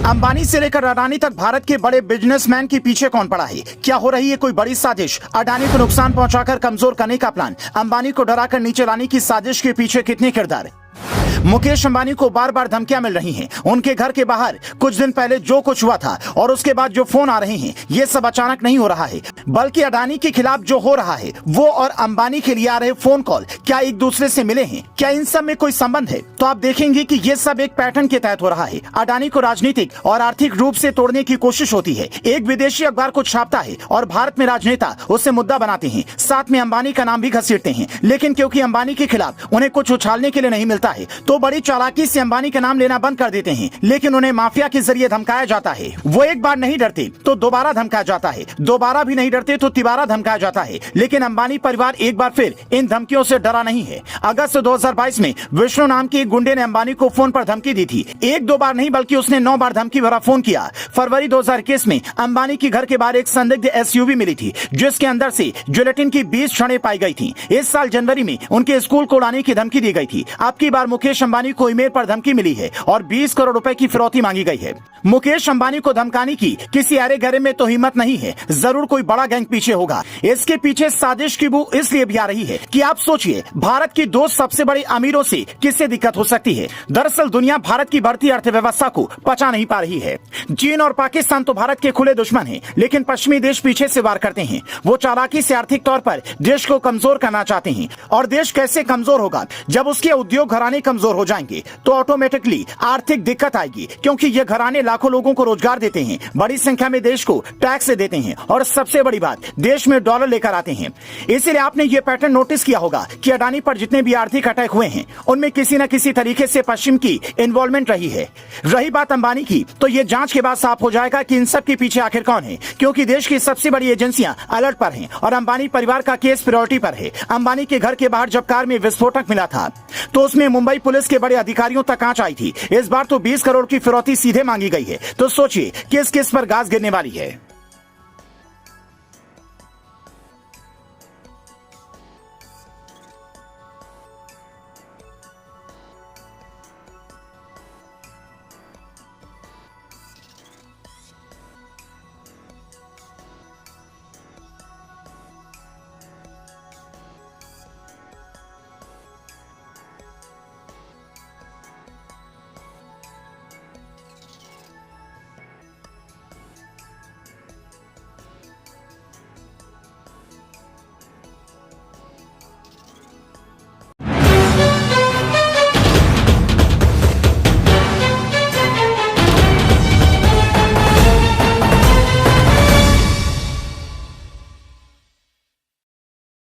अंबानी से लेकर अडानी तक भारत के बड़े बिजनेसमैन के पीछे कौन पड़ा है? क्या हो रही है कोई बड़ी साजिश? अडानी को नुकसान पहुंचाकर कमजोर करने का प्लान, अंबानी को डराकर नीचे लाने की साजिश के पीछे कितने किरदार? मुकेश अंबानी को बार बार धमकियां मिल रही हैं। उनके घर के बाहर कुछ दिन पहले जो कुछ हुआ था और उसके बाद जो फोन आ रहे हैं, ये सब अचानक नहीं हो रहा है, बल्कि अडानी के खिलाफ जो हो रहा है वो और अंबानी के लिए आ रहे फोन कॉल क्या एक दूसरे से मिले हैं? क्या इन सब में कोई संबंध है? तो आप देखेंगे कि ये सब एक पैटर्न के तहत हो रहा है। अडानी को राजनीतिक और आर्थिक रूप से तोड़ने की कोशिश होती है। एक विदेशी अखबार को छापता है और भारत में राजनेता उससे मुद्दा बनाते हैं, साथ में अंबानी का नाम भी घसीटते हैं। लेकिन क्योंकि अंबानी के खिलाफ उन्हें कुछ उछालने के लिए नहीं मिलता है, तो बड़ी चालाकी से अंबानी का नाम लेना बंद कर देते हैं। लेकिन उन्हें माफिया के जरिए धमकाया जाता है। वो एक बार नहीं डरते तो दोबारा धमकाया जाता है, दोबारा भी नहीं डरते तो तिबारा धमकाया जाता है। लेकिन अंबानी परिवार एक बार फिर इन धमकियों से डरा नहीं है। अगस्त 2022 में विष्णु नाम के एक गुंडे ने अंबानी को फोन पर धमकी दी थी। एक दो बार नहीं बल्कि उसने 9 बार धमकी भरा फोन किया। फरवरी 2021 में अंबानी के घर के बाहर एक संदिग्ध एसयूवी मिली थी, जिसके अंदर से जिलेटिन की 20 छड़ें पाई गई थी। इस साल जनवरी में उनके स्कूल को उड़ाने की धमकी दी गई थी। अब की बार मुकेश अंबानी को ईमेल पर धमकी मिली है और 20 करोड़ रुपए की फिरौती मांगी गई है। मुकेश अंबानी को धमकाने की किसी अरे गहरे में तो हिम्मत नहीं है, जरूर कोई बड़ा गैंग पीछे होगा। इसके पीछे साजिश की बू इसलिए भी आ रही है कि आप सोचिए, भारत की 2 सबसे बड़े अमीरों से किससे दिक्कत हो सकती है? दरअसल दुनिया भारत की बढ़ती अर्थव्यवस्था को पचा नहीं पा रही है। चीन और पाकिस्तान तो भारत के खुले दुश्मन हैं, लेकिन पश्चिमी देश पीछे से वार करते हैं। वो चालाकी से आर्थिक तौर पर देश को कमजोर करना चाहते हैं। और देश कैसे कमजोर होगा? जब उसके उद्योग घराने कमजोर हो जाएंगे तो ऑटोमेटिकली आर्थिक दिक्कत आएगी, क्योंकि ये घराने लाखों लोगों को रोजगार देते हैं, बड़ी संख्या में देश को टैक्स देते हैं और सबसे बड़ी बात, देश में डॉलर लेकर आते हैं। इसीलिए आपने ये पैटर्न नोटिस किया होगा कि अडानी पर जितने भी आर्थिक अटैक हुए हैं, उनमें किसी न किसी तरीके से पश्चिम की इन्वॉल्वमेंट रही है। रही बात अंबानी की, तो ये जांच के बाद साफ हो जाएगा कि इन सब के पीछे आखिर कौन है, क्योंकि देश की सबसे बड़ी एजेंसियां अलर्ट पर हैं और अंबानी परिवार का केस प्रायोरिटी पर है। अंबानी के घर के बाहर जब कार में विस्फोटक मिला था तो उसमें मुंबई पुलिस के बड़े अधिकारियों तक आंच आई थी। इस बार तो 20 करोड़ की फिरौती सीधे मांगी गई है। तो सोचिए किस किस पर गाज गिरने वाली है।